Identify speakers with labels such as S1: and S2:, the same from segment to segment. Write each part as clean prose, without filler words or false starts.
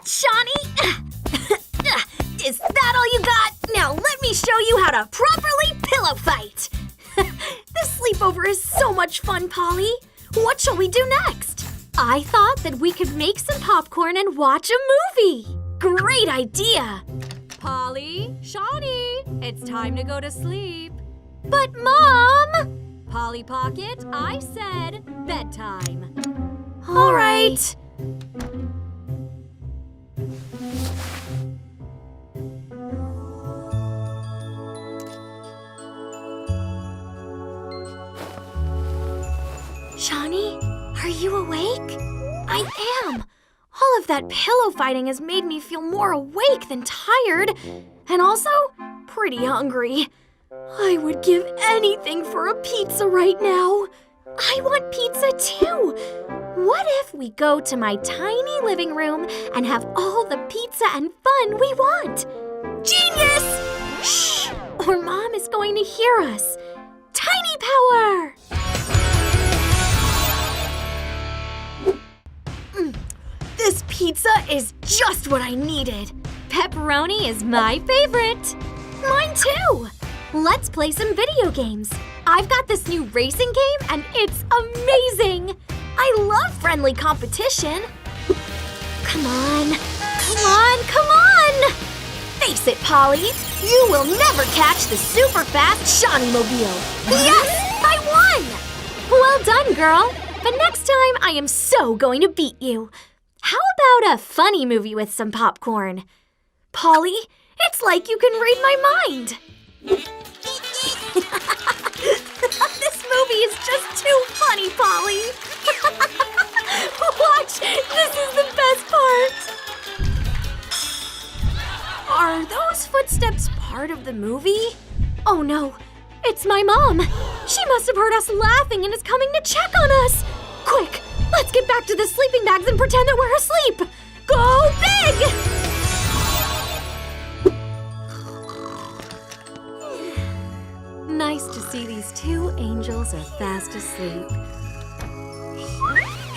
S1: Shani! Is that all you got? Now let me show you how to properly pillow fight! This sleepover is so much fun, Polly! What shall we do next? I thought that we could make some popcorn and watch a movie! Great idea!
S2: Polly, Shani, it's time to go to sleep.
S1: But, Mom!
S2: Polly Pocket, I said bedtime.
S1: All right. Shani, are you awake? I am. All of that pillow fighting has made me feel more awake than tired, and also pretty hungry. I would give anything for a pizza right now. I want pizza too. What if we go to my tiny living room and have all the pizza and fun we want? Genius! Shh! Or Mom is going to hear us. Tiny power! This pizza is just what I needed.
S2: Pepperoni is my favorite.
S1: Mine too. Let's play some video games. I've got this new racing game and it's amazing. I love friendly competition. Come on. Come on, come on. Face it, Polly. You will never catch the super fast Shani mobile. Yes, I won. Well done, girl. But next time I am so going to beat you. How about a funny movie with some popcorn? Polly, it's like you can read my mind. This movie is just too funny, Polly. Watch, this is the best part. Are those footsteps part of the movie? Oh no, it's my mom. She must have heard us laughing and is coming to check on us. Quick, let's get back to the sleeping bags and pretend that we're asleep. Go big!
S2: Nice to see these two angels are fast asleep.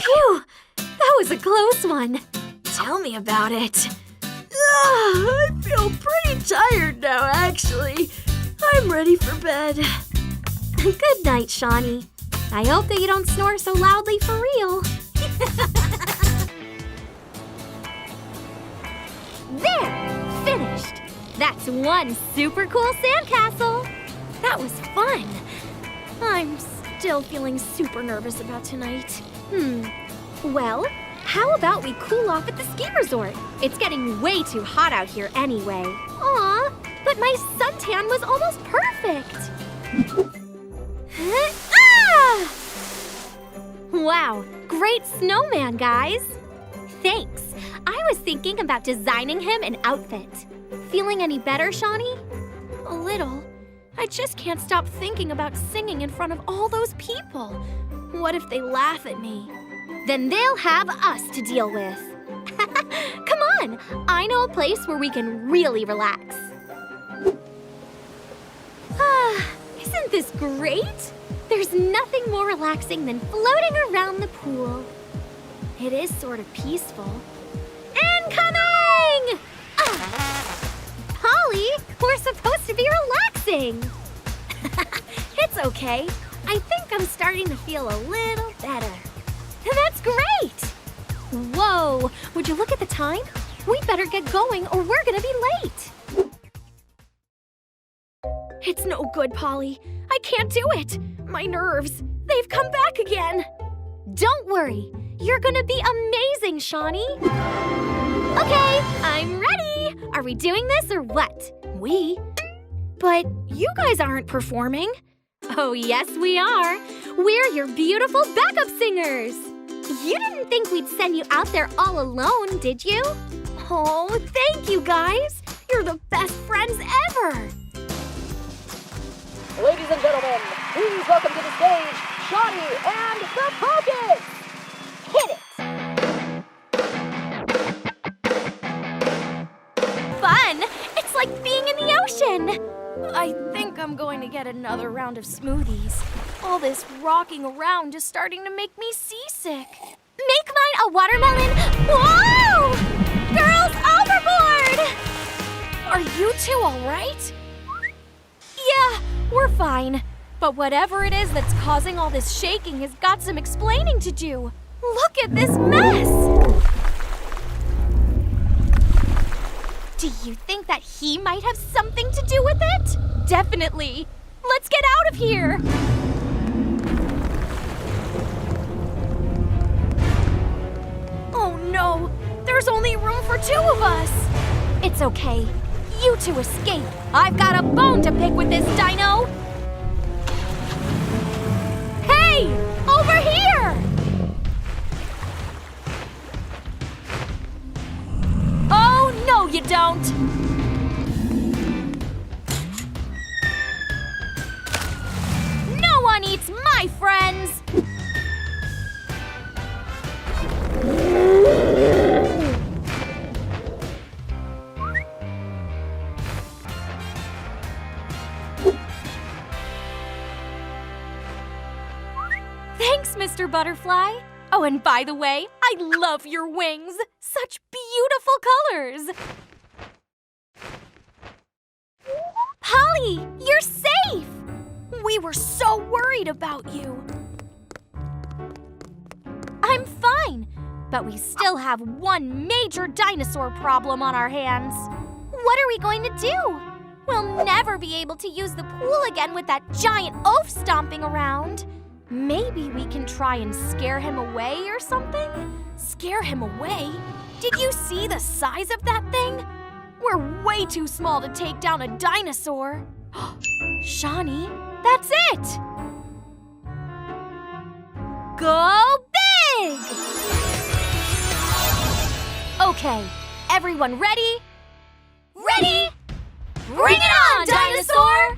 S1: Phew! That was a close one. Tell me about it. I feel pretty tired now, actually. I'm ready for bed. Good night, Shani. I hope that you don't snore so loudly for real.
S2: There! Finished! That's one super cool sandcastle!
S1: That was fun. I'm still feeling super nervous about tonight.
S2: Well, how about we cool off at the ski resort? It's getting way too hot out here anyway.
S1: Aw, but my suntan was almost perfect. Ah!
S2: Wow, great snowman, guys! Thanks. I was thinking about designing him an outfit. Feeling any better, Shani?
S1: A little. I just can't stop thinking about singing in front of all those people. What if they laugh at me?
S2: Then they'll have us to deal with. Come on, I know a place where we can really relax. Isn't this great? There's nothing more relaxing than floating around the pool. It is sort of peaceful. Incoming! Polly, we're supposed to be relaxing.
S1: It's okay. I think I'm starting to feel a little better.
S2: That's great! Whoa, would you look at the time? We better get going or we're gonna be late.
S1: It's no good, Polly. I can't do it. My nerves, they've come back again.
S2: Don't worry. You're gonna be amazing, Shani. Okay, I'm ready. Are we doing this or what?
S1: We? But you guys aren't performing.
S2: Oh, yes, we are. We're your beautiful backup singers. You didn't think we'd send you out there all alone, did you?
S1: Oh, thank you, guys. You're the best friends ever.
S3: Ladies and gentlemen, please welcome to the stage, Shani and the Pockets! Hit it!
S1: Fun! It's like being in the ocean! I think I'm going to get another round of smoothies. All this rocking around is starting to make me seasick.
S2: Make mine a watermelon. Whoa! Girls, you two all right? Yeah, we're fine. But whatever it is that's causing all this shaking has got some explaining to do. Look at this mess! Do you think that he might have something to do with it? Definitely. Let's get out of here! Oh no, there's only room for 2 of us. It's okay. You two escape. I've got a bone to pick with this dino. Hey, over here! Oh, no you don't. No one eats my friends. Thanks, Mr. Butterfly. Oh, and by the way, I love your wings. Such beautiful colors. Polly, you're safe. We were so worried about you. I'm fine, but we still have one major dinosaur problem on our hands. What are we going to do? We'll never be able to use the pool again with that giant oaf stomping around. Maybe we can try and scare him away or something? Scare him away? Did you see the size of that thing? We're way too small to take down a dinosaur. Shani, that's it! Go big! Okay, everyone ready? Ready? Bring it on, dinosaur!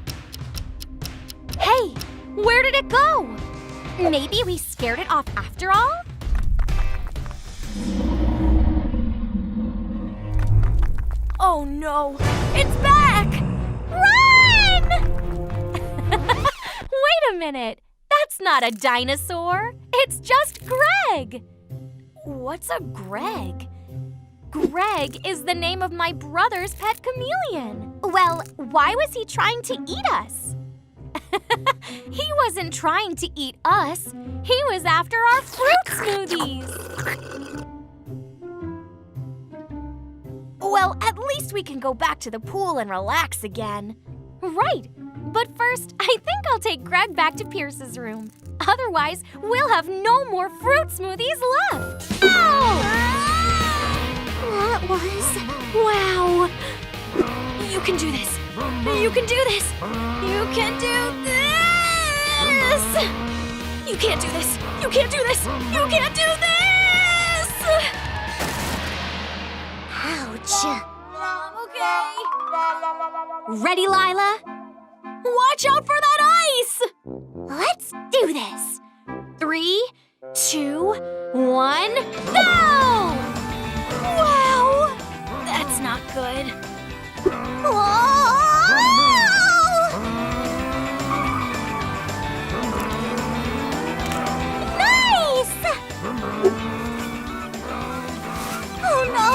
S2: Hey, where did it go? Maybe we scared it off after all? Oh no, it's back! Run! Wait a minute, that's not a dinosaur. It's just Greg. What's a Greg? Greg is the name of my brother's pet chameleon. Well, why was he trying to eat us? He wasn't trying to eat us. He was after our fruit smoothies. Well, at least we can go back to the pool and relax again. Right, but first, I think I'll take Greg back to Pierce's room. Otherwise, we'll have no more fruit smoothies left. Ow! That was... Wow! You can do this! You can do this! You can do this! You can't do this! You can't do this! You can't do this! Ouch! Okay. Ready, Lila? Watch out for that ice! Let's do this! 3, 2, 1, go! Wow! That's not good. Whoa! Nice! Oh no!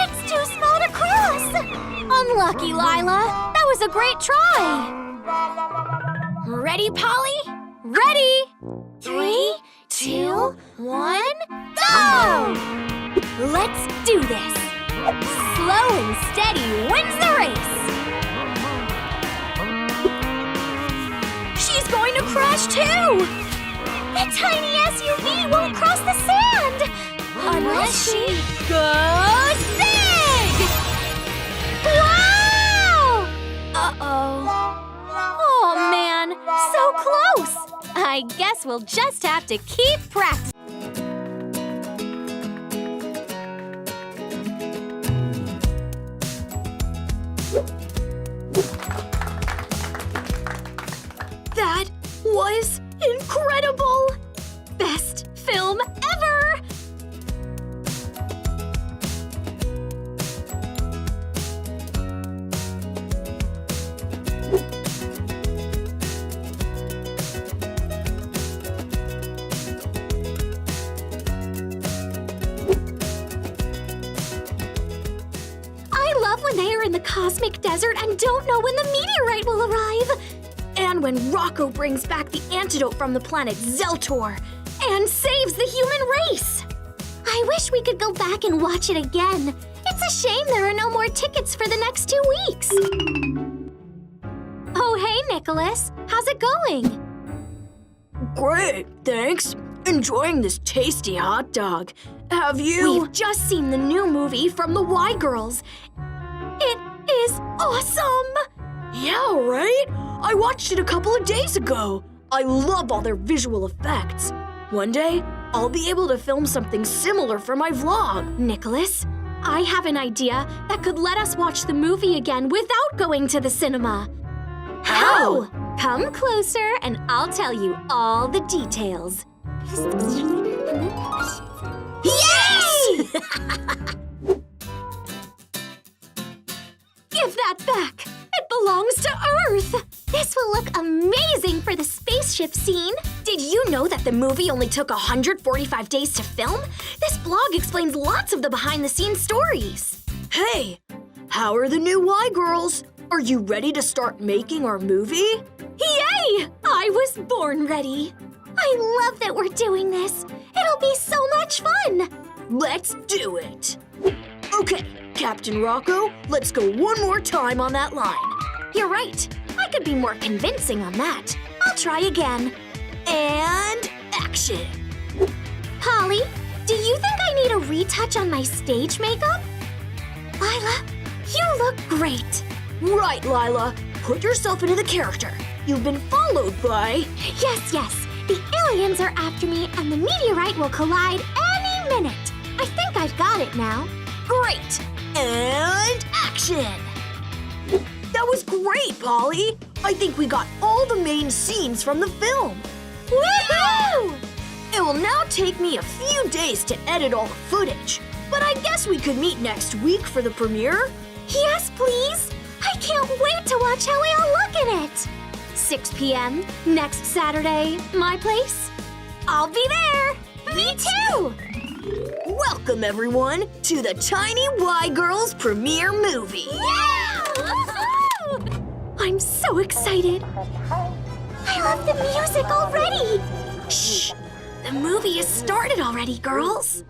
S2: It's too small to cross! Unlucky, Lila. That was a great try. Ready, Polly? Ready? 3, 2, 1, go! Let's do this. Slow and steady wins the race. She's going to crash too. The tiny SUV won't cross the sand. Unless she goes big. Wow! Uh-oh. Oh, man. So close. I guess we'll just have to keep practicing. That was incredible! Best film ever!
S1: cosmic desert and don't know when the meteorite will arrive. And when Rocco brings back the antidote from the planet Zeltor and saves the human race. I wish we could go back and watch it again. It's a shame there are no more tickets for the next 2 weeks. Oh, hey, Nicholas. How's it going?
S4: Great, thanks. Enjoying this tasty hot dog. Have you?
S1: We've just seen the new movie from the Y Girls. It is awesome!
S4: Yeah, right? I watched it a couple of days ago. I love all their visual effects. One day, I'll be able to film something similar for my vlog.
S1: Nicholas, I have an idea that could let us watch the movie again without going to the cinema.
S4: How?
S1: Come closer and I'll tell you all the details.
S4: Yes!
S1: Give that back! It belongs to Earth! This will look amazing for the spaceship scene. Did you know that the movie only took 145 days to film? This blog explains lots of the behind-the-scenes stories.
S4: Hey, how are the new Y Girls? Are you ready to start making our movie?
S1: Yay! I was born ready. I love that we're doing this. It'll be so much fun.
S4: Let's do it. Okay, Captain Rocco, let's go one more time on that line.
S1: You're right. I could be more convincing on that. I'll try again.
S4: And action.
S1: Polly, do you think I need a retouch on my stage makeup? Lila, you look great.
S4: Right, Lila. Put yourself into the character. You've been followed by…
S1: Yes. The aliens are after me and the meteorite will collide any minute. I think I've got it now.
S4: Great! And action! That was great, Polly! I think we got all the main scenes from the film.
S1: Woohoo!
S4: It will now take me a few days to edit all the footage, but I guess we could meet next week for the premiere.
S1: Yes, please! I can't wait to watch how we all look in it! 6 p.m. next Saturday, my place. I'll be there! Me too!
S4: Welcome, everyone, to the Tiny Y Girls premiere movie!
S1: Yeah! I'm so excited! I love the music already! Shh! The movie has started already, girls!